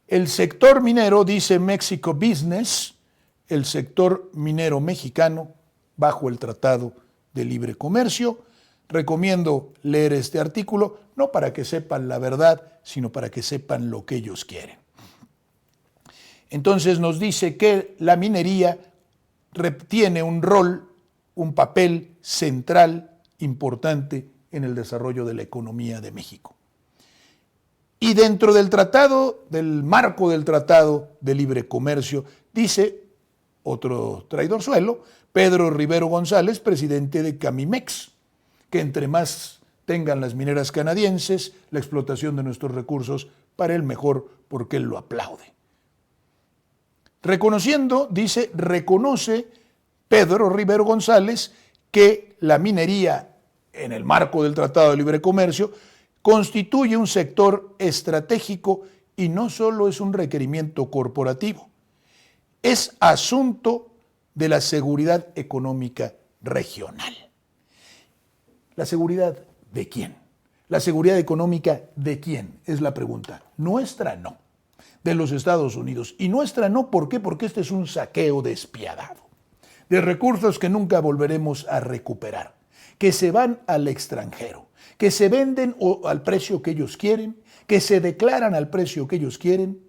El sector minero, dice Mexico Business, el sector minero mexicano bajo el Tratado de Libre Comercio. Recomiendo leer este artículo, no para que sepan la verdad, sino para que sepan lo que ellos quieren. Entonces nos dice que la minería tiene un rol, un papel central, importante en el desarrollo de la economía de México. Y dentro del tratado, del marco del Tratado de Libre Comercio, dice otro traidorzuelo, Pedro Rivero González, presidente de Camimex, que entre más tengan las mineras canadienses, la explotación de nuestros recursos, para él mejor, porque él lo aplaude. Reconociendo, dice, reconoce Pedro Rivero González que la minería, en el marco del Tratado de Libre Comercio, constituye un sector estratégico y no solo es un requerimiento corporativo, es asunto de la seguridad económica regional. ¿La seguridad de quién? ¿La seguridad económica de quién? Es la pregunta. Nuestra no, de los Estados Unidos. Y nuestra no, ¿por qué? Porque este es un saqueo despiadado de recursos que nunca volveremos a recuperar, que se van al extranjero, que se venden al precio que ellos quieren, que se declaran al precio que ellos quieren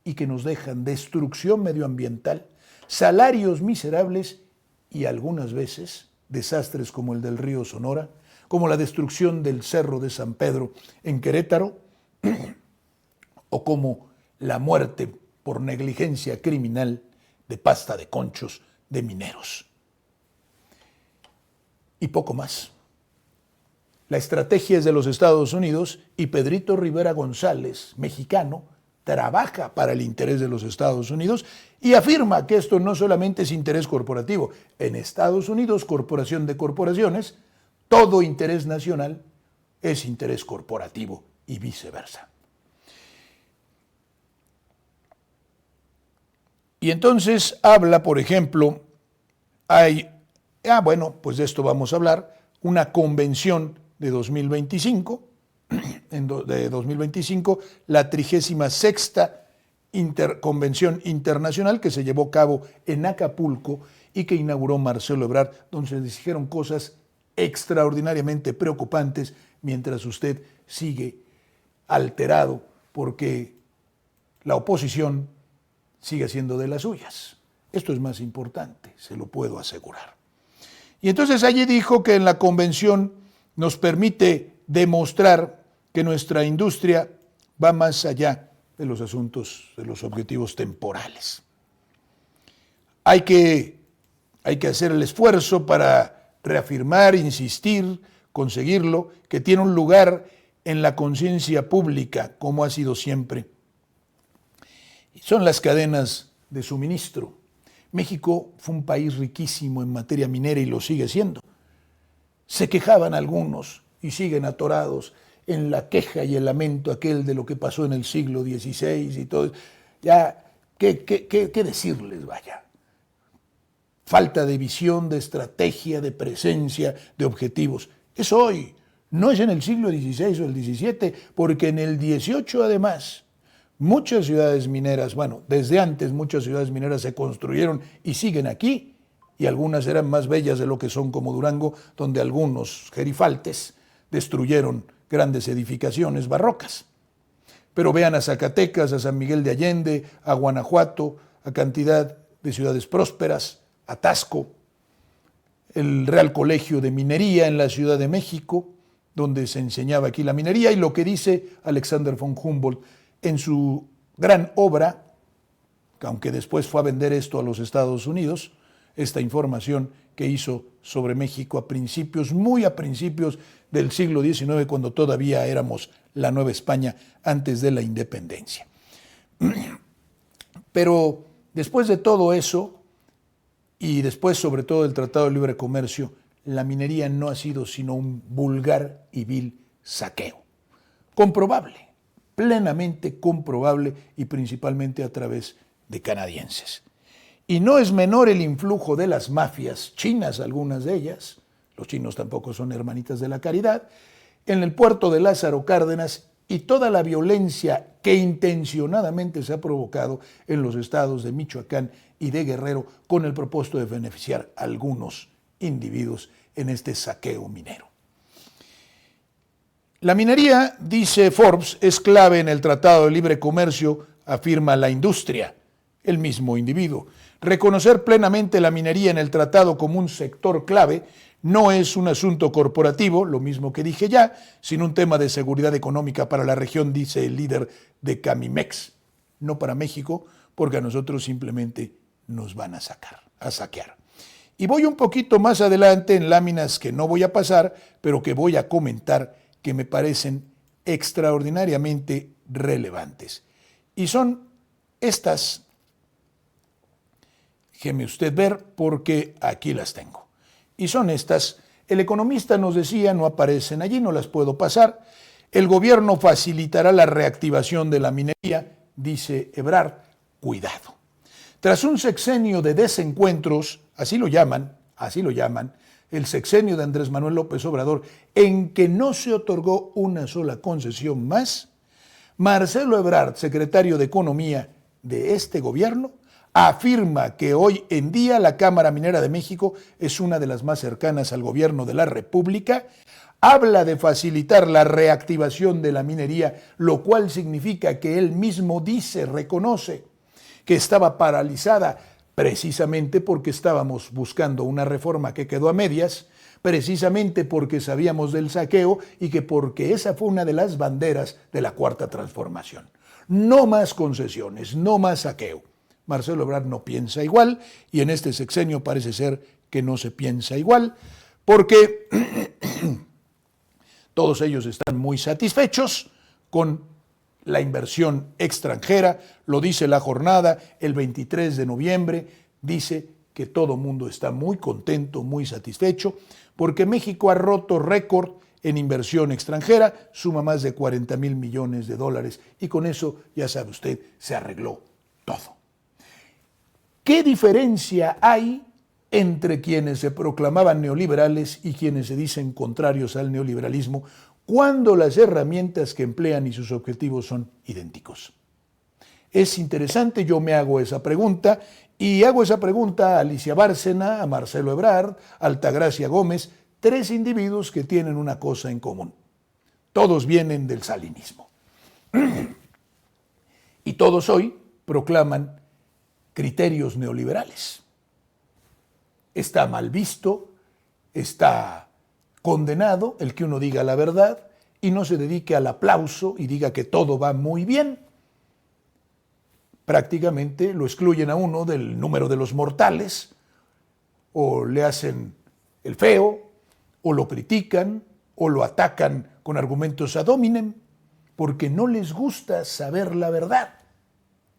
y que nos dejan destrucción medioambiental, salarios miserables y algunas veces desastres como el del río Sonora, como la destrucción del Cerro de San Pedro en Querétaro, o como la muerte por negligencia criminal de pasta de conchos de mineros. Y poco más. La estrategia es de los Estados Unidos y Pedrito Rivera González, mexicano, trabaja para el interés de los Estados Unidos y afirma que esto no solamente es interés corporativo. En Estados Unidos, corporación de corporaciones, todo interés nacional es interés corporativo y viceversa. Y entonces habla, por ejemplo, pues de esto vamos a hablar, una convención de 2025, la 36ª Convención Internacional que se llevó a cabo en Acapulco y que inauguró Marcelo Ebrard, donde se dijeron cosas extraordinariamente preocupantes mientras usted sigue alterado porque la oposición sigue siendo de las suyas. Esto es más importante, se lo puedo asegurar. Y entonces allí dijo que en la convención nos permite demostrar que nuestra industria va más allá de los asuntos, de los objetivos temporales. Hay que hacer el esfuerzo para reafirmar, insistir, conseguirlo, que tiene un lugar en la conciencia pública, como ha sido siempre. Son las cadenas de suministro. México fue un país riquísimo en materia minera y lo sigue siendo. Se quejaban algunos y siguen atorados en la queja y el lamento aquel de lo que pasó en el siglo XVI y todo. Ya, ¿qué decirles, vaya? Falta de visión, de estrategia, de presencia, de objetivos. Es hoy, no es en el siglo XVI o el XVII, porque en el XVIII además muchas ciudades mineras, desde antes muchas ciudades mineras se construyeron y siguen aquí, y algunas eran más bellas de lo que son, como Durango, donde algunos gerifaltes destruyeron grandes edificaciones barrocas. Pero vean a Zacatecas, a San Miguel de Allende, a Guanajuato, a cantidad de ciudades prósperas, a Taxco, el Real Colegio de Minería en la Ciudad de México, donde se enseñaba aquí la minería, y lo que dice Alexander von Humboldt en su gran obra, que aunque después fue a vender esto a los Estados Unidos, esta información que hizo sobre México muy a principios del siglo XIX, cuando todavía éramos la Nueva España antes de la independencia. Pero después de todo eso, y después sobre todo del Tratado de Libre Comercio, la minería no ha sido sino un vulgar y vil saqueo. Comprobable, plenamente comprobable, y principalmente a través de canadienses. Y no es menor el influjo de las mafias chinas, algunas de ellas, los chinos tampoco son hermanitas de la caridad, en el puerto de Lázaro Cárdenas y toda la violencia que intencionadamente se ha provocado en los estados de Michoacán y de Guerrero con el propósito de beneficiar a algunos individuos en este saqueo minero. La minería, dice Forbes, es clave en el Tratado de Libre Comercio, afirma la industria, el mismo individuo. Reconocer plenamente la minería en el tratado como un sector clave no es un asunto corporativo, lo mismo que dije ya, sino un tema de seguridad económica para la región, dice el líder de Camimex. No para México, porque a nosotros simplemente nos van a saquear. Y voy un poquito más adelante en láminas que no voy a pasar, pero que voy a comentar, que me parecen extraordinariamente relevantes. Y son estas, déjeme usted ver, porque aquí las tengo. Y son estas. El Economista nos decía, no aparecen allí, no las puedo pasar. El gobierno facilitará la reactivación de la minería, dice Ebrard. Cuidado. Tras un sexenio de desencuentros, así lo llaman, el sexenio de Andrés Manuel López Obrador, en que no se otorgó una sola concesión más, Marcelo Ebrard, secretario de Economía de este gobierno, afirma que hoy en día la Cámara Minera de México es una de las más cercanas al gobierno de la República, habla de facilitar la reactivación de la minería, lo cual significa que él mismo reconoce que estaba paralizada precisamente porque estábamos buscando una reforma que quedó a medias, precisamente porque sabíamos del saqueo y que porque esa fue una de las banderas de la Cuarta Transformación. No más concesiones, no más saqueo. Marcelo Ebrard no piensa igual y en este sexenio parece ser que no se piensa igual porque todos ellos están muy satisfechos con la inversión extranjera, lo dice La Jornada, el 23 de noviembre, dice que todo mundo está muy contento, muy satisfecho, porque México ha roto récord en inversión extranjera, suma más de 40,000 millones de dólares, y con eso, ya sabe usted, se arregló todo. ¿Qué diferencia hay entre quienes se proclamaban neoliberales y quienes se dicen contrarios al neoliberalismo cuando las herramientas que emplean y sus objetivos son idénticos? Es interesante, yo me hago esa pregunta y hago esa pregunta a Alicia Bárcena, a Marcelo Ebrard, a Altagracia Gómez, tres individuos que tienen una cosa en común. Todos vienen del salinismo. Y todos hoy proclaman criterios neoliberales. Está mal visto, está condenado el que uno diga la verdad y no se dedique al aplauso y diga que todo va muy bien. Prácticamente lo excluyen a uno del número de los mortales, o le hacen el feo, o lo critican, o lo atacan con argumentos ad hominem, porque no les gusta saber la verdad.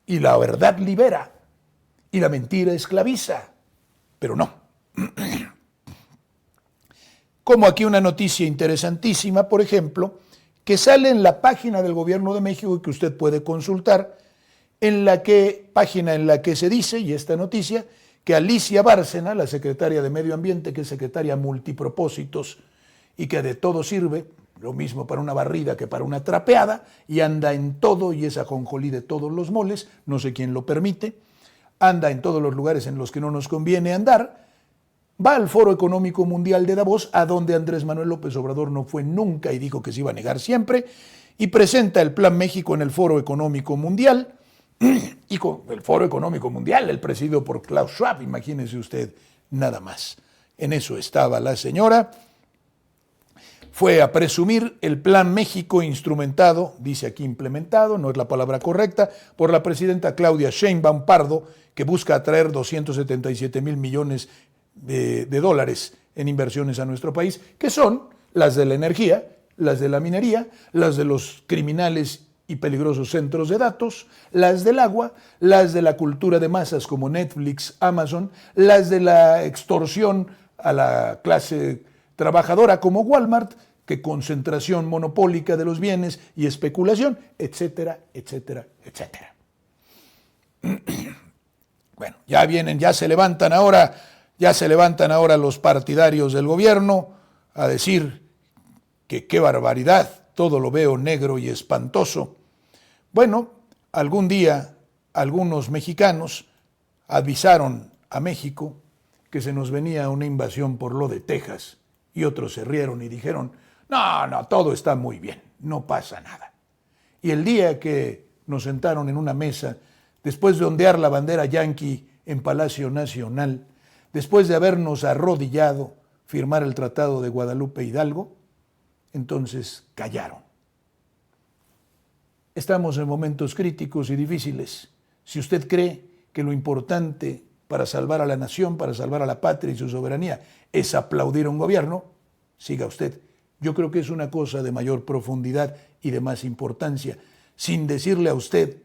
Y la verdad libera, y la mentira esclaviza, pero no. Como aquí una noticia interesantísima, por ejemplo, que sale en la página del Gobierno de México y que usted puede consultar, página en la que se dice, y esta noticia, que Alicia Bárcena, la secretaria de Medio Ambiente, que es secretaria multipropósitos y que de todo sirve, lo mismo para una barrida que para una trapeada, y anda en todo y es ajonjolí de todos los moles, no sé quién lo permite, anda en todos los lugares en los que no nos conviene andar, va al Foro Económico Mundial de Davos, a donde Andrés Manuel López Obrador no fue nunca y dijo que se iba a negar siempre, y presenta el Plan México en el Foro Económico Mundial, y con el Foro Económico Mundial, el presidido por Klaus Schwab, imagínese usted nada más. En eso estaba la señora. Fue a presumir el Plan México instrumentado, dice aquí implementado, no es la palabra correcta, por la presidenta Claudia Sheinbaum Pardo, que busca atraer 277,000 millones de dólares en inversiones a nuestro país, que son las de la energía, las de la minería, las de los criminales y peligrosos centros de datos, las del agua, las de la cultura de masas como Netflix, Amazon, las de la extorsión a la clase trabajadora como Walmart, que concentración monopólica de los bienes y especulación, etcétera, etcétera, etcétera. Bueno, ya se levantan ahora los partidarios del gobierno a decir que qué barbaridad, todo lo veo negro y espantoso. Bueno, algún día algunos mexicanos avisaron a México que se nos venía una invasión por lo de Texas y otros se rieron y dijeron, no, todo está muy bien, no pasa nada. Y el día que nos sentaron en una mesa, después de ondear la bandera yanqui en Palacio Nacional, después de habernos arrodillado, firmar el Tratado de Guadalupe Hidalgo, entonces callaron. Estamos en momentos críticos y difíciles. Si usted cree que lo importante para salvar a la nación, para salvar a la patria y su soberanía es aplaudir a un gobierno, siga usted. Yo creo que es una cosa de mayor profundidad y de más importancia, sin decirle a usted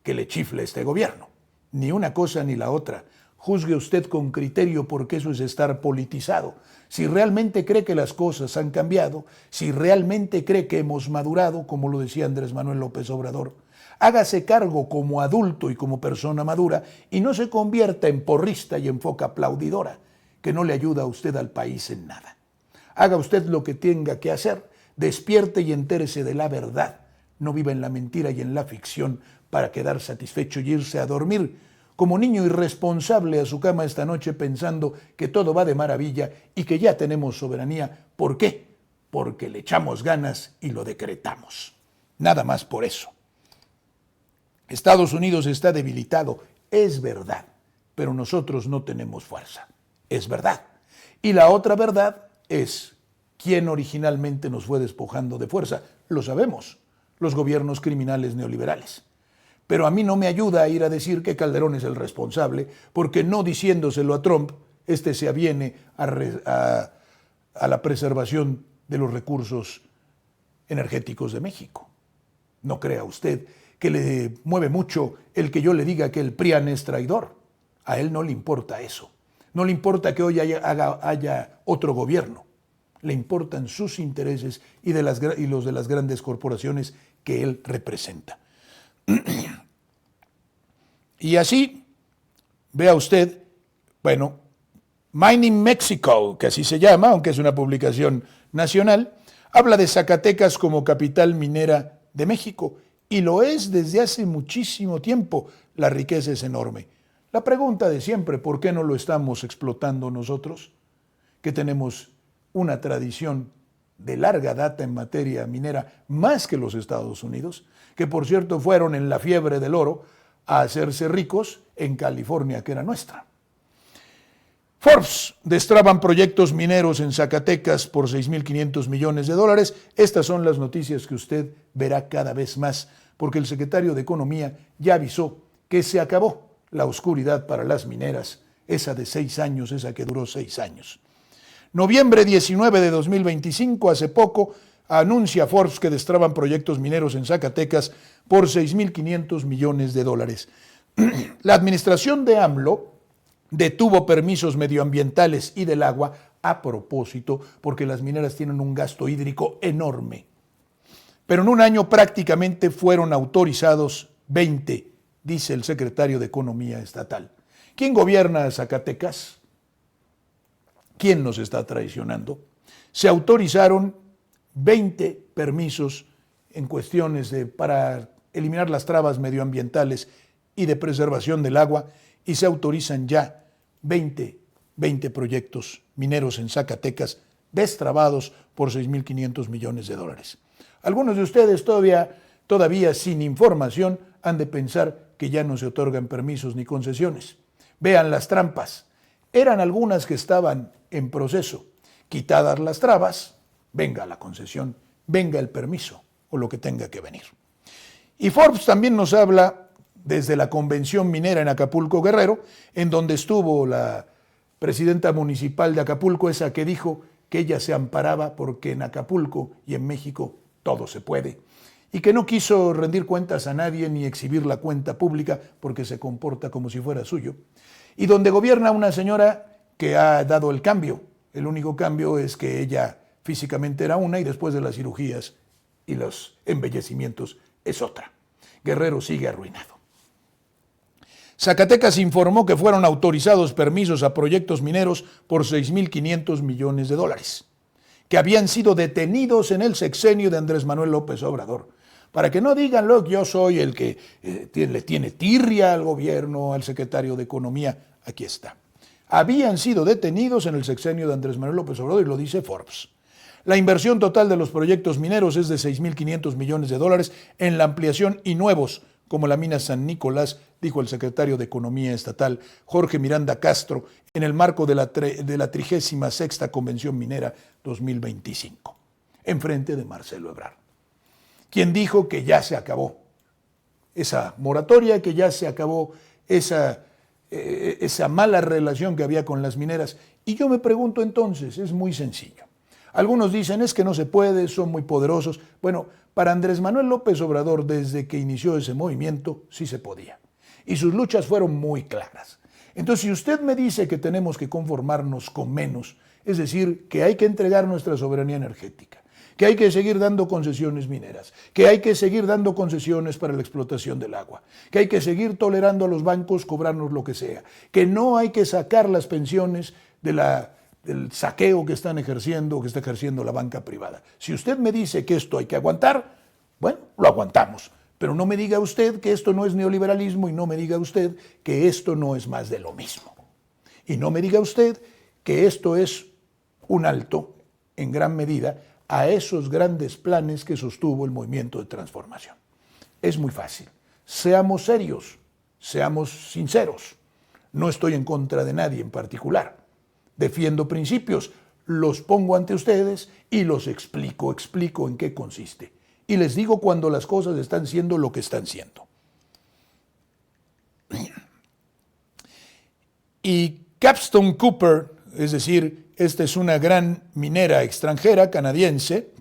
que le chifle este gobierno. Ni una cosa ni la otra. Juzgue usted con criterio, porque eso es estar politizado. Si realmente cree que las cosas han cambiado, si realmente cree que hemos madurado, como lo decía Andrés Manuel López Obrador, hágase cargo como adulto y como persona madura y no se convierta en porrista y en foca aplaudidora, que no le ayuda a usted al país en nada. Haga usted lo que tenga que hacer, despierte y entérese de la verdad. No viva en la mentira y en la ficción para quedar satisfecho y irse a dormir como niño irresponsable a su cama esta noche pensando que todo va de maravilla y que ya tenemos soberanía. ¿Por qué? Porque le echamos ganas y lo decretamos. Nada más por eso. Estados Unidos está debilitado, es verdad, pero nosotros no tenemos fuerza, es verdad. Y la otra verdad es quién originalmente nos fue despojando de fuerza. Lo sabemos, los gobiernos criminales neoliberales. Pero a mí no me ayuda a ir a decir que Calderón es el responsable, porque no diciéndoselo a Trump, este se aviene a la preservación de los recursos energéticos de México. No crea usted que le mueve mucho el que yo le diga que el PRIAN es traidor. A él no le importa eso. No le importa que hoy haya otro gobierno. Le importan sus intereses y los de las grandes corporaciones que él representa. Y así, vea usted, bueno, Mining Mexico, que así se llama, aunque es una publicación nacional, habla de Zacatecas como capital minera de México, y lo es desde hace muchísimo tiempo. La riqueza es enorme. La pregunta de siempre, ¿por qué no lo estamos explotando nosotros? Que tenemos una tradición de larga data en materia minera, más que los Estados Unidos, que por cierto fueron en la fiebre del oro a hacerse ricos en California, que era nuestra. Forbes destraban proyectos mineros en Zacatecas por $6.500 millones. Estas son las noticias que usted verá cada vez más, porque el secretario de Economía ya avisó que se acabó la oscuridad para las mineras, esa de 6 años, esa que duró 6 años. Noviembre 19 de 2025, hace poco, anuncia Forbes que destraban proyectos mineros en Zacatecas por $6.500 millones. La administración de AMLO detuvo permisos medioambientales y del agua a propósito, porque las mineras tienen un gasto hídrico enorme. Pero en un año prácticamente fueron autorizados 20, dice el secretario de Economía estatal. ¿Quién gobierna Zacatecas? ¿Quién nos está traicionando? Se autorizaron 20 permisos en cuestiones para eliminar las trabas medioambientales y de preservación del agua, y se autorizan ya 20 proyectos mineros en Zacatecas destrabados por $6.500 millones. Algunos de ustedes todavía sin información han de pensar que ya no se otorgan permisos ni concesiones. Vean las trampas. Eran algunas que estaban en proceso. Quitadas las trabas, venga la concesión, venga el permiso o lo que tenga que venir. Y Forbes también nos habla desde la convención minera en Acapulco, Guerrero, en donde estuvo la presidenta municipal de Acapulco, esa que dijo que ella se amparaba porque en Acapulco y en México todo se puede, y que no quiso rendir cuentas a nadie ni exhibir la cuenta pública porque se comporta como si fuera suyo, y donde gobierna una señora que ha dado el cambio. El único cambio es que ella físicamente era una y después de las cirugías y los embellecimientos es otra. Guerrero sigue arruinado. Zacatecas informó que fueron autorizados permisos a proyectos mineros por $6.500 millones. que habían sido detenidos en el sexenio de Andrés Manuel López Obrador. Para que no digan, look, yo soy el que le tiene tirria al gobierno, al secretario de Economía. Aquí está. Habían sido detenidos en el sexenio de Andrés Manuel López Obrador y lo dice Forbes. La inversión total de los proyectos mineros es de 6.500 millones de dólares en la ampliación y nuevos, como la mina San Nicolás, dijo el secretario de Economía Estatal, Jorge Miranda Castro, en el marco de la 36ª Convención Minera 2025, enfrente de Marcelo Ebrard, quien dijo que ya se acabó esa moratoria, que ya se acabó esa mala relación que había con las mineras. Y yo me pregunto entonces, es muy sencillo. Algunos dicen, es que no se puede, son muy poderosos. Bueno, para Andrés Manuel López Obrador, desde que inició ese movimiento, sí se podía. Y sus luchas fueron muy claras. Entonces, si usted me dice que tenemos que conformarnos con menos, es decir, que hay que entregar nuestra soberanía energética, que hay que seguir dando concesiones mineras, que hay que seguir dando concesiones para la explotación del agua, que hay que seguir tolerando a los bancos cobrarnos lo que sea, que no hay que sacar las pensiones del saqueo que están ejerciendo, que está ejerciendo la banca privada. Si usted me dice que esto hay que aguantar, bueno, lo aguantamos. Pero no me diga usted que esto no es neoliberalismo y no me diga usted que esto no es más de lo mismo. Y no me diga usted que esto es un alto, en gran medida, a esos grandes planes que sostuvo el movimiento de transformación. Es muy fácil. Seamos serios, seamos sinceros. No estoy en contra de nadie en particular. Defiendo principios, los pongo ante ustedes y los explico en qué consiste. Y les digo cuando las cosas están siendo lo que están siendo. Y Capstone Copper, es decir, esta es una gran minera extranjera canadiense,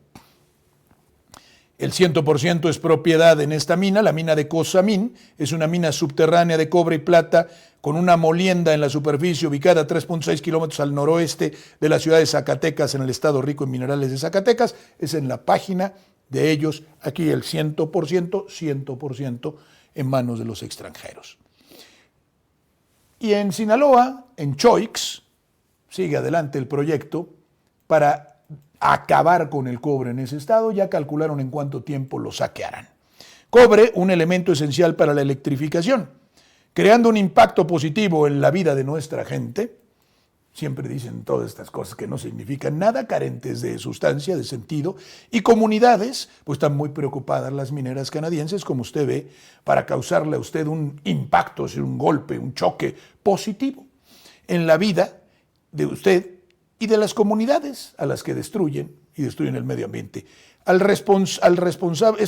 el 100% es propiedad en esta mina, la mina de Cozamin, es una mina subterránea de cobre y plata con una molienda en la superficie ubicada a 3.6 kilómetros al noroeste de la ciudad de Zacatecas, en el estado rico en minerales de Zacatecas. Es en la página de ellos, aquí el 100% en manos de los extranjeros. Y en Sinaloa, en Choix, sigue adelante el proyecto para acabar con el cobre en ese estado. Ya calcularon en cuánto tiempo lo saquearán. Cobre, un elemento esencial para la electrificación, creando un impacto positivo en la vida de nuestra gente. Siempre dicen todas estas cosas que no significan nada, carentes de sustancia, de sentido. Y comunidades, pues están muy preocupadas las mineras canadienses, como usted ve, para causarle a usted un impacto, un golpe, un choque positivo en la vida de usted y de las comunidades a las que destruyen y destruyen el medio ambiente. Al responsable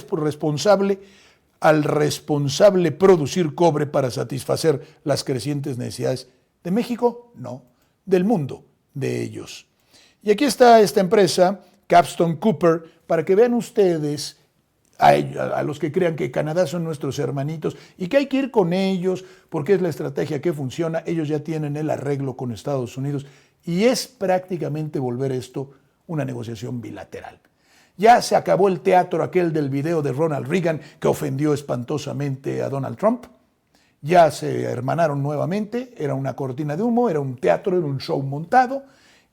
producir cobre para satisfacer las crecientes necesidades de México, no, del mundo, de ellos. Y aquí está esta empresa, Capstone Copper, para que vean ustedes, a los que crean que Canadá son nuestros hermanitos y que hay que ir con ellos porque es la estrategia que funciona. Ellos ya tienen el arreglo con Estados Unidos y es prácticamente volver esto una negociación bilateral. Ya se acabó el teatro aquel del video de Ronald Reagan que ofendió espantosamente a Donald Trump. Ya se hermanaron nuevamente, era una cortina de humo, era un teatro, era un show montado,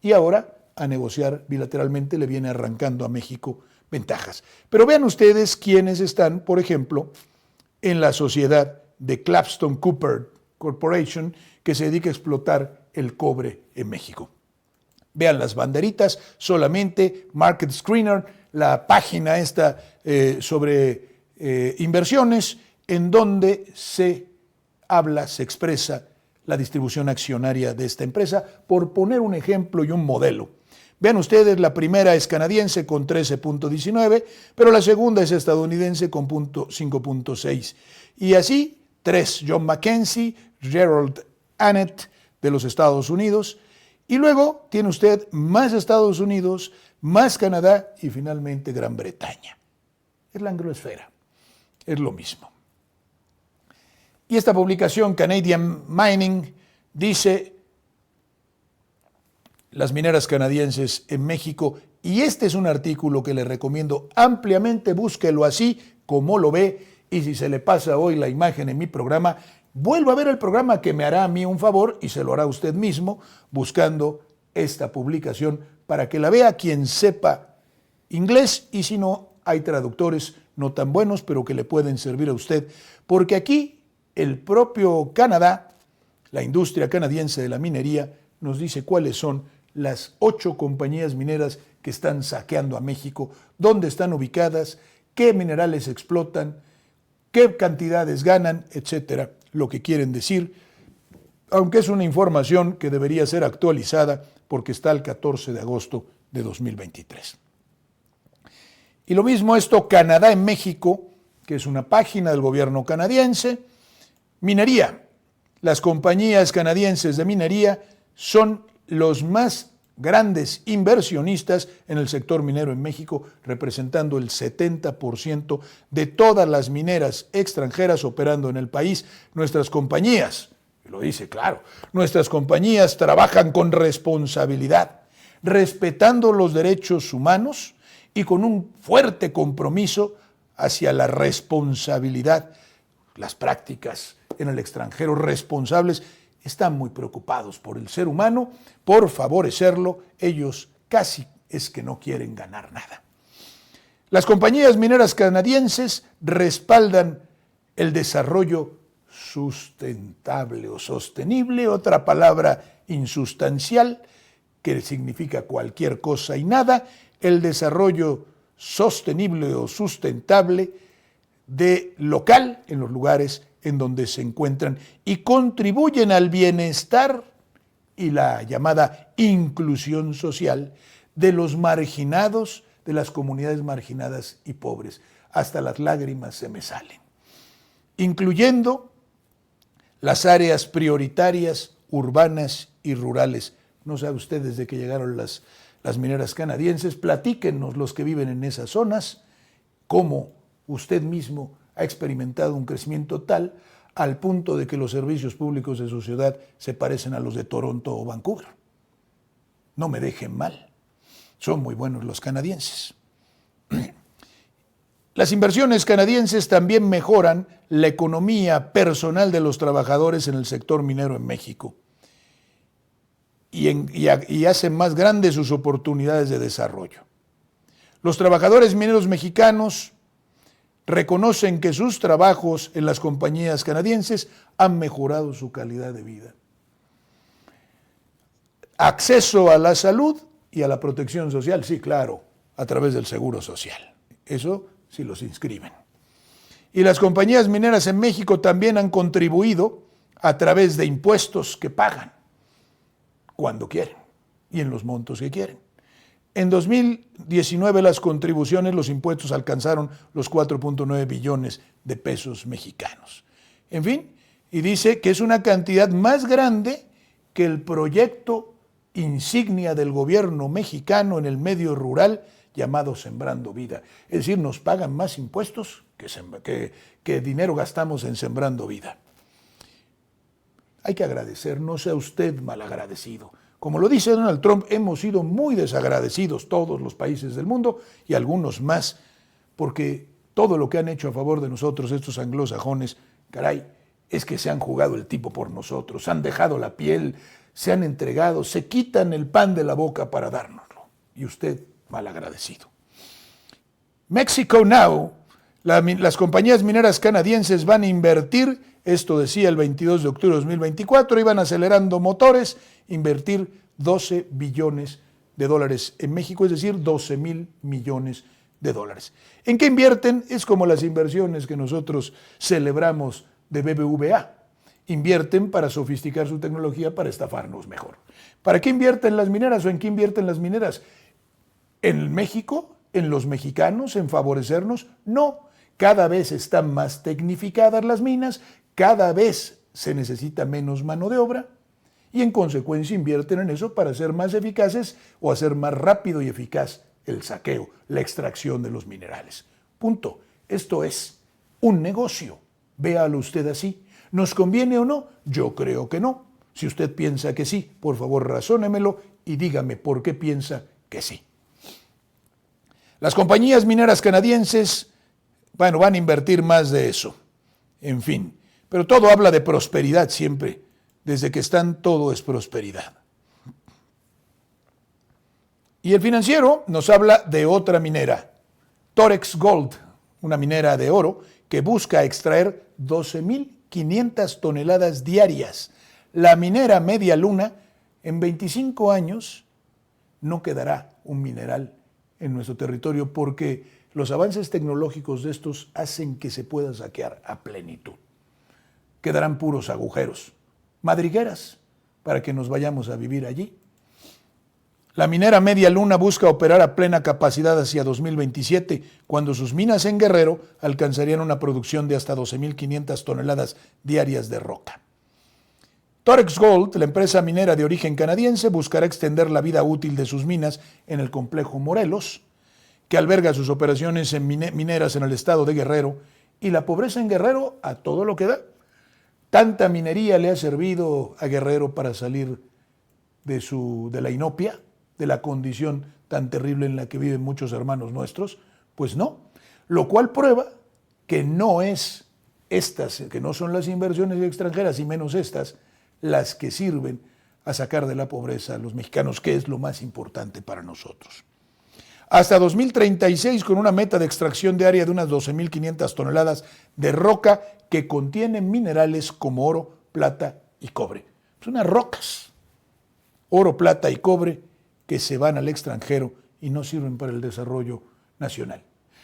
y ahora a negociar bilateralmente le viene arrancando a México ventajas. Pero vean ustedes quiénes están, por ejemplo, en la sociedad de Capstone Copper Corporation, que se dedica a explotar el cobre en México. Vean las banderitas, solamente Market Screener, la página esta sobre inversiones, en donde se habla, se expresa la distribución accionaria de esta empresa, por poner un ejemplo y un modelo. Vean ustedes, la primera es canadiense con 13.19, pero la segunda es estadounidense con 5.6. Y así, tres, John McKenzie, Gerald Annett de los Estados Unidos, y luego tiene usted más Estados Unidos, más Canadá y finalmente Gran Bretaña. Es la anglosfera, es lo mismo. Y esta publicación, Canadian Mining, dice las mineras canadienses en México, y este es un artículo que le recomiendo ampliamente, búsquelo así como lo ve, y si se le pasa hoy la imagen en mi programa, vuelva a ver el programa que me hará a mí un favor y se lo hará usted mismo buscando esta publicación para que la vea quien sepa inglés, y si no, hay traductores no tan buenos, pero que le pueden servir a usted, porque aquí el propio Canadá, la industria canadiense de la minería, nos dice cuáles son las 8 compañías mineras que están saqueando a México, dónde están ubicadas, qué minerales explotan, qué cantidades ganan, etcétera, lo que quieren decir, aunque es una información que debería ser actualizada porque está el 14 de agosto de 2023. Y lo mismo esto, Canadá en México, que es una página del gobierno canadiense. Minería. Las compañías canadienses de minería son los más grandes inversionistas en el sector minero en México, representando el 70% de todas las mineras extranjeras operando en el país. Nuestras compañías, lo dice claro, nuestras compañías trabajan con responsabilidad, respetando los derechos humanos y con un fuerte compromiso hacia la responsabilidad. Las prácticas en el extranjero responsables están muy preocupados por el ser humano, por favorecerlo. Ellos casi es que no quieren ganar nada. Las compañías mineras canadienses respaldan el desarrollo sustentable o sostenible, otra palabra insustancial que significa cualquier cosa y nada, el desarrollo sostenible o sustentable de local en los lugares en donde se encuentran y contribuyen al bienestar y la llamada inclusión social de los marginados, de las comunidades marginadas y pobres. Hasta las lágrimas se me salen. Incluyendo las áreas prioritarias urbanas y rurales. No sabe usted desde que llegaron las mineras canadienses, platíquenos los que viven en esas zonas, cómo usted mismo ha experimentado un crecimiento tal al punto de que los servicios públicos de su ciudad se parecen a los de Toronto o Vancouver. No me dejen mal, son muy buenos los canadienses. Las inversiones canadienses también mejoran la economía personal de los trabajadores en el sector minero en México y hacen más grandes sus oportunidades de desarrollo. Los trabajadores mineros mexicanos reconocen que sus trabajos en las compañías canadienses han mejorado su calidad de vida. Acceso a la salud y a la protección social, sí, claro, a través del seguro social. Eso sí los inscriben. Y las compañías mineras en México también han contribuido a través de impuestos que pagan cuando quieren y en los montos que quieren. En 2019 las contribuciones, los impuestos alcanzaron los 4.9 billones de pesos mexicanos. En fin, y dice que es una cantidad más grande que el proyecto insignia del gobierno mexicano en el medio rural llamado Sembrando Vida. Es decir, nos pagan más impuestos que dinero gastamos en Sembrando Vida. Hay que agradecer, no sea usted malagradecido. Como lo dice Donald Trump, hemos sido muy desagradecidos todos los países del mundo y algunos más, porque todo lo que han hecho a favor de nosotros estos anglosajones, caray, es que se han jugado el tipo por nosotros, han dejado la piel, se han entregado, se quitan el pan de la boca para dárnoslo. Y usted, malagradecido. Mexico Now, las compañías mineras canadienses van a invertir, esto decía el 22 de octubre de 2024, iban acelerando motores, invertir 12 billones de dólares en México, es decir, 12,000 millones de dólares. ¿En qué invierten? Es como las inversiones que nosotros celebramos de BBVA. Invierten para sofisticar su tecnología para estafarnos mejor. ¿Para qué invierten las mineras o en qué invierten las mineras? ¿En México? ¿En los mexicanos? ¿En favorecernos? No. Cada vez están más tecnificadas las minas, cada vez se necesita menos mano de obra y en consecuencia invierten en eso para ser más eficaces o hacer más rápido y eficaz el saqueo, la extracción de los minerales. Punto. Esto es un negocio. Véalo usted así. ¿Nos conviene o no? Yo creo que no. Si usted piensa que sí, por favor razónemelo y dígame por qué piensa que sí. Las compañías mineras canadienses, van a invertir más de eso. En fin, pero todo habla de prosperidad siempre. Desde que están todo es prosperidad. Y el Financiero nos habla de otra minera, Torex Gold, una minera de oro que busca extraer 12.500 toneladas diarias. La minera Media Luna, en 25 años, no quedará un mineral en nuestro territorio porque los avances tecnológicos de estos hacen que se pueda saquear a plenitud. Quedarán puros agujeros, madrigueras, para que nos vayamos a vivir allí. La minera Media Luna busca operar a plena capacidad hacia 2027, cuando sus minas en Guerrero alcanzarían una producción de hasta 12.500 toneladas diarias de roca. Torex Gold, la empresa minera de origen canadiense, buscará extender la vida útil de sus minas en el complejo Morelos, que alberga sus operaciones mineras en el estado de Guerrero, y la pobreza en Guerrero a todo lo que da. Tanta minería le ha servido a Guerrero para salir de la inopia, de la condición tan terrible en la que viven muchos hermanos nuestros. Pues no, lo cual prueba que no es estas, que no son las inversiones extranjeras y menos estas, las que sirven a sacar de la pobreza a los mexicanos, que es lo más importante para nosotros. Hasta 2036, con una meta de extracción diaria de unas 12.500 toneladas de roca que contienen minerales como oro, plata y cobre. Son unas rocas, oro, plata y cobre, que se van al extranjero y no sirven para el desarrollo nacional.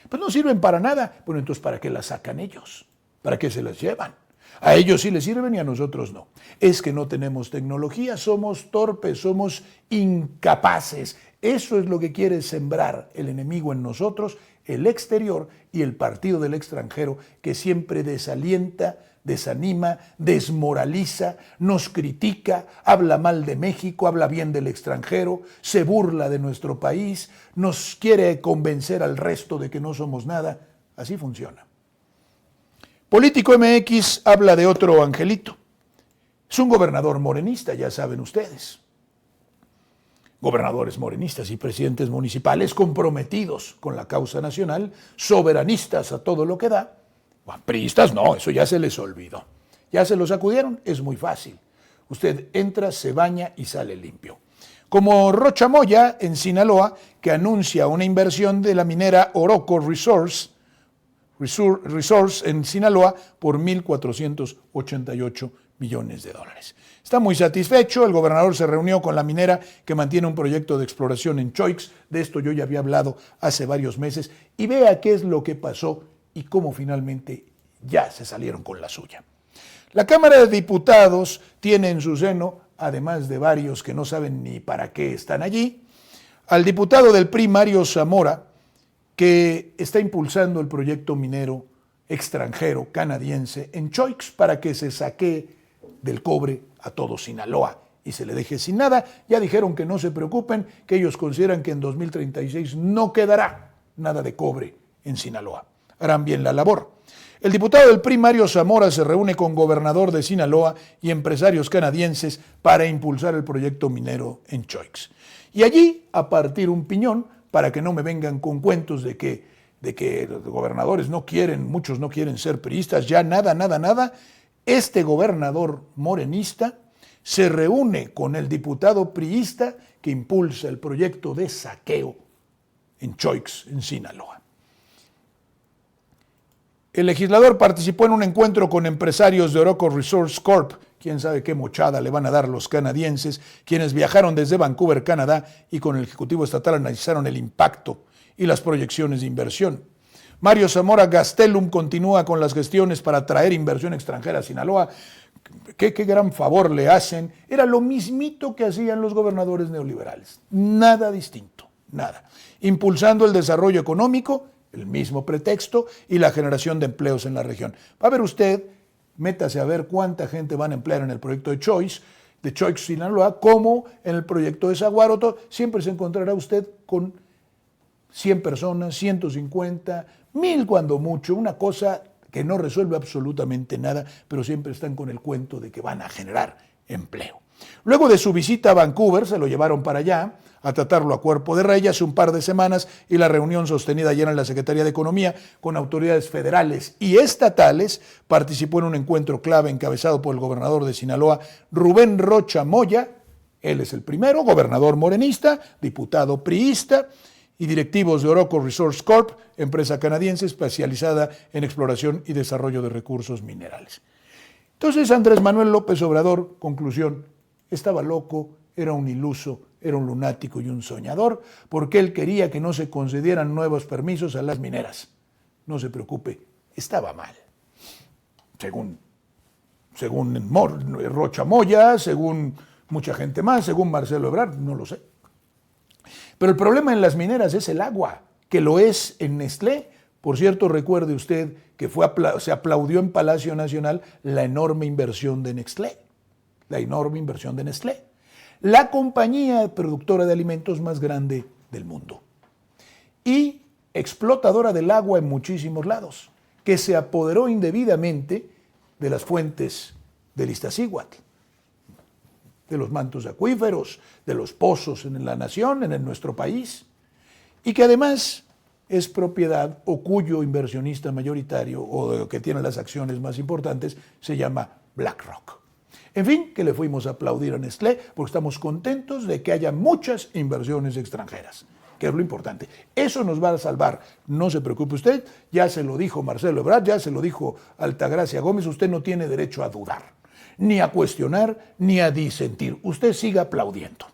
Pues no sirven para nada. Bueno, entonces, ¿para qué las sacan ellos? ¿Para qué se las llevan? A ellos sí les sirven y a nosotros no. Es que no tenemos tecnología, somos torpes, somos incapaces. Eso es lo que quiere sembrar el enemigo en nosotros, el exterior y el partido del extranjero, que siempre desalienta, desanima, desmoraliza, nos critica, habla mal de México, habla bien del extranjero, se burla de nuestro país, nos quiere convencer al resto de que no somos nada. Así funciona. Político MX habla de otro angelito. Es un gobernador morenista, ya saben ustedes. Gobernadores morenistas y presidentes municipales comprometidos con la causa nacional, soberanistas a todo lo que da. Priistas no, eso ya se les olvidó. Ya se lo sacudieron, es muy fácil. Usted entra, se baña y sale limpio. Como Rocha Moya en Sinaloa, que anuncia una inversión de la minera Oroco Resource en Sinaloa por $1,488 millones. Está muy satisfecho. El gobernador se reunió con la minera que mantiene un proyecto de exploración en Choix. De esto yo ya había hablado hace varios meses. Y vea qué es lo que pasó y cómo finalmente ya se salieron con la suya. La Cámara de Diputados tiene en su seno, además de varios que no saben ni para qué están allí, al diputado del PRI, Mario Zamora, que está impulsando el proyecto minero extranjero canadiense en Choix para que se saquee del cobre a todo Sinaloa y se le deje sin nada. Ya dijeron que no se preocupen, que ellos consideran que en 2036 no quedará nada de cobre en Sinaloa. Harán bien la labor. El diputado del PRI, Mario Zamora, se reúne con gobernador de Sinaloa y empresarios canadienses para impulsar el proyecto minero en Choix. Y allí, a partir un piñón, para que no me vengan con cuentos de que los gobernadores no quieren, muchos no quieren ser priistas, ya nada. Este gobernador morenista se reúne con el diputado priista que impulsa el proyecto de saqueo en Choix, en Sinaloa. El legislador participó en un encuentro con empresarios de Oroco Resource Corp. Quién sabe qué mochada le van a dar los canadienses, quienes viajaron desde Vancouver, Canadá, y con el Ejecutivo Estatal analizaron el impacto y las proyecciones de inversión. Mario Zamora Gastelum continúa con las gestiones para atraer inversión extranjera a Sinaloa. Qué gran favor le hacen. Era lo mismito que hacían los gobernadores neoliberales. Nada distinto, nada. Impulsando el desarrollo económico, el mismo pretexto, y la generación de empleos en la región. Va a ver usted, métase a ver cuánta gente van a emplear en el proyecto de Choix, Sinaloa, como en el proyecto de Saguaro. Siempre se encontrará usted con 100 personas, 150, 1000 cuando mucho, una cosa que no resuelve absolutamente nada, pero siempre están con el cuento de que van a generar empleo. Luego de su visita a Vancouver, se lo llevaron para allá a tratarlo a cuerpo de rey hace un par de semanas, y la reunión sostenida ayer en la Secretaría de Economía con autoridades federales y estatales participó en un encuentro clave encabezado por el gobernador de Sinaloa, Rubén Rocha Moya, Él es el primero, gobernador morenista, diputado priista y directivos de Oroco Resource Corp, empresa canadiense especializada en exploración y desarrollo de recursos minerales. Entonces Andrés Manuel López Obrador, conclusión, estaba loco, era un iluso, era un lunático y un soñador, porque él quería que no se concedieran nuevos permisos a las mineras. No se preocupe, estaba mal. Según Rocha Moya, según mucha gente más, según Marcelo Ebrard, no lo sé. Pero el problema en las mineras es el agua, que lo es en Nestlé. Por cierto, recuerde usted que se aplaudió en Palacio Nacional la enorme inversión de Nestlé, la compañía productora de alimentos más grande del mundo y explotadora del agua en muchísimos lados, que se apoderó indebidamente de las fuentes del Iztaccíhuatl, de los mantos acuíferos, de los pozos en la nación, en nuestro país, y que además es propiedad o cuyo inversionista mayoritario o que tiene las acciones más importantes se llama BlackRock. En fin, que le fuimos a aplaudir a Nestlé porque estamos contentos de que haya muchas inversiones extranjeras, que es lo importante. Eso nos va a salvar, no se preocupe usted, ya se lo dijo Marcelo Ebrard, ya se lo dijo Altagracia Gómez, usted no tiene derecho a dudar, ni a cuestionar, ni a disentir, usted siga aplaudiendo.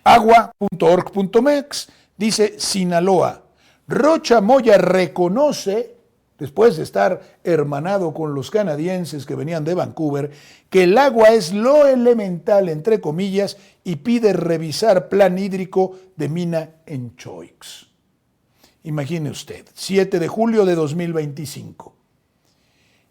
Agua.org.mex dice Sinaloa, Rocha Moya reconoce, después de estar hermanado con los canadienses que venían de Vancouver, que el agua es lo elemental, entre comillas, y pide revisar plan hídrico de mina en Choix. Imagine usted, 7 de julio de 2025.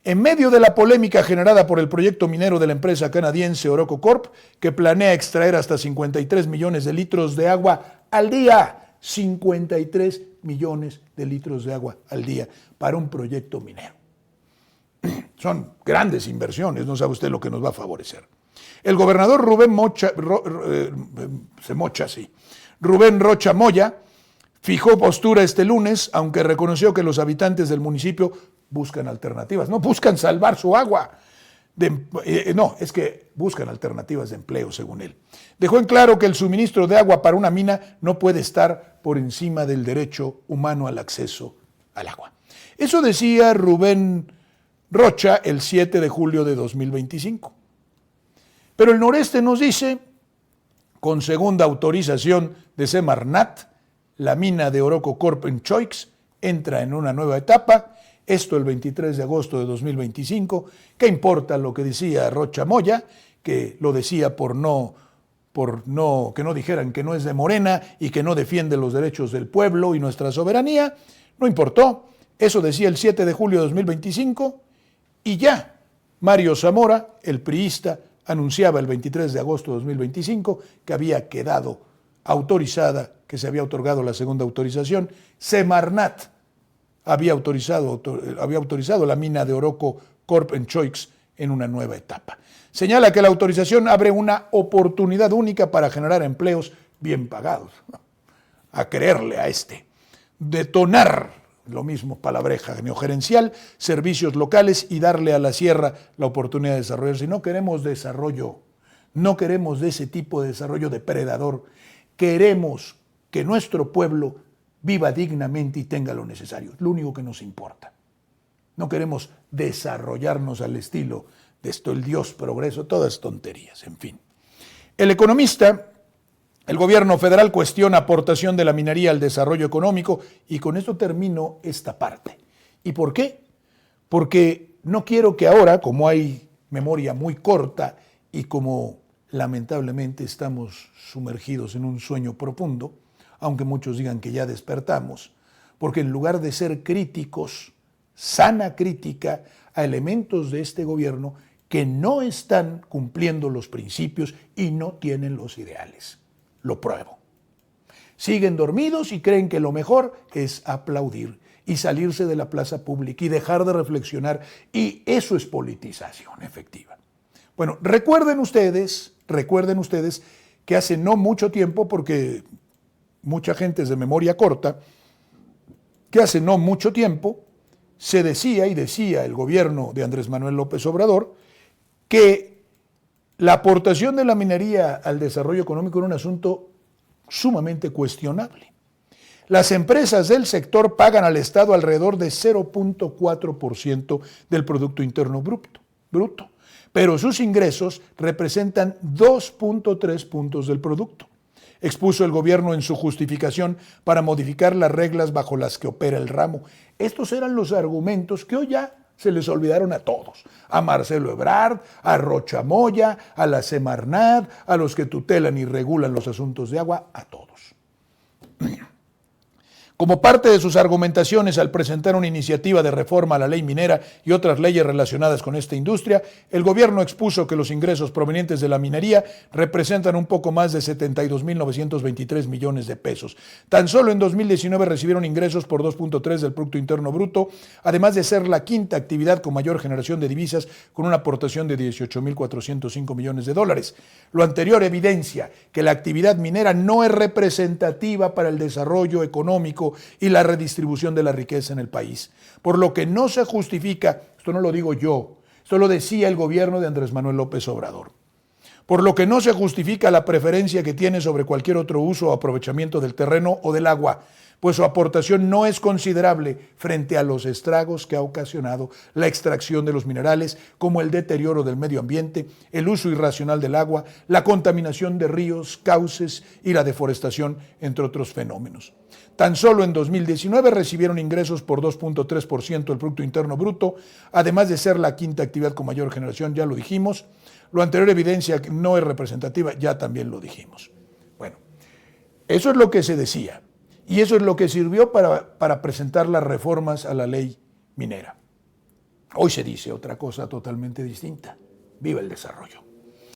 En medio de la polémica generada por el proyecto minero de la empresa canadiense Oroco Corp, que planea extraer hasta 53 millones de litros de agua al día, 53 millones de litros de agua al día para un proyecto minero. Son grandes inversiones, no sabe usted lo que nos va a favorecer. El gobernador Rubén Rocha Moya fijó postura este lunes, aunque reconoció que los habitantes del municipio buscan alternativas, no buscan salvar su agua. Es que buscan alternativas de empleo, según él. Dejó en claro que el suministro de agua para una mina no puede estar por encima del derecho humano al acceso al agua. Eso decía Rubén Rocha el 7 de julio de 2025. Pero el noreste nos dice, con segunda autorización de Semarnat, la mina de Oroco Corp en Choix entra en una nueva etapa. Esto el 23 de agosto de 2025. ¿Qué importa lo que decía Rocha Moya? Que lo decía que no dijeran que no es de Morena y que no defiende los derechos del pueblo y nuestra soberanía. No importó. Eso decía el 7 de julio de 2025. Y ya Mario Zamora, el priista, anunciaba el 23 de agosto de 2025 que había quedado autorizada, que se había otorgado la segunda autorización. Semarnat había autorizado la mina de Oroco Corp en Choix en una nueva etapa. Señala que la autorización abre una oportunidad única para generar empleos bien pagados. A creerle a detonar, lo mismo palabreja neogerencial, servicios locales y darle a la sierra la oportunidad de desarrollarse. No queremos desarrollo, no queremos de ese tipo de desarrollo depredador. Queremos que nuestro pueblo viva dignamente y tenga lo necesario. Es lo único que nos importa. No queremos desarrollarnos al estilo de el Dios progreso, todas tonterías, en fin. El economista, el gobierno federal cuestiona aportación de la minería al desarrollo económico y con esto termino esta parte. ¿Y por qué? Porque no quiero que ahora, como hay memoria muy corta y como lamentablemente estamos sumergidos en un sueño profundo, aunque muchos digan que ya despertamos, porque en lugar de ser críticos, sana crítica a elementos de este gobierno que no están cumpliendo los principios y no tienen los ideales. Lo pruebo. Siguen dormidos y creen que lo mejor es aplaudir y salirse de la plaza pública y dejar de reflexionar, y eso es politización efectiva. Bueno, recuerden ustedes que hace no mucho tiempo, porque mucha gente es de memoria corta, que hace no mucho tiempo se decía el gobierno de Andrés Manuel López Obrador que La aportación de la minería al desarrollo económico era un asunto sumamente cuestionable. Las empresas del sector pagan al Estado alrededor de 0.4% del Producto Interno Bruto, pero sus ingresos representan 2.3 puntos del producto, expuso el gobierno en su justificación para modificar las reglas bajo las que opera el ramo. Estos eran los argumentos que hoy ya se les olvidaron a todos, a Marcelo Ebrard, a Rocha Moya, a la Semarnat, a los que tutelan y regulan los asuntos de agua, a todos. Como parte de sus argumentaciones al presentar una iniciativa de reforma a la ley minera y otras leyes relacionadas con esta industria, el gobierno expuso que los ingresos provenientes de la minería representan un poco más de 72.923 millones de pesos. Tan solo en 2019 recibieron ingresos por 2.3 del Producto Interno Bruto, además de ser la quinta actividad con mayor generación de divisas, con una aportación de 18.405 millones de dólares. Lo anterior evidencia que la actividad minera no es representativa para el desarrollo económico y la redistribución de la riqueza en el país. Por lo que no se justifica, esto no lo digo yo, esto lo decía el gobierno de Andrés Manuel López Obrador, por lo que no se justifica la preferencia que tiene sobre cualquier otro uso o aprovechamiento del terreno o del agua, pues su aportación no es considerable frente a los estragos que ha ocasionado la extracción de los minerales, como el deterioro del medio ambiente, el uso irracional del agua, la contaminación de ríos, cauces y la deforestación, entre otros fenómenos. Tan solo en 2019 recibieron ingresos por 2.3% del Producto Interno Bruto, además de ser la quinta actividad con mayor generación, ya lo dijimos. Lo anterior evidencia que no es representativa, ya también lo dijimos. Bueno, eso es lo que se decía. Y eso es lo que sirvió para presentar las reformas a la ley minera. Hoy se dice otra cosa totalmente distinta. ¡Viva el desarrollo!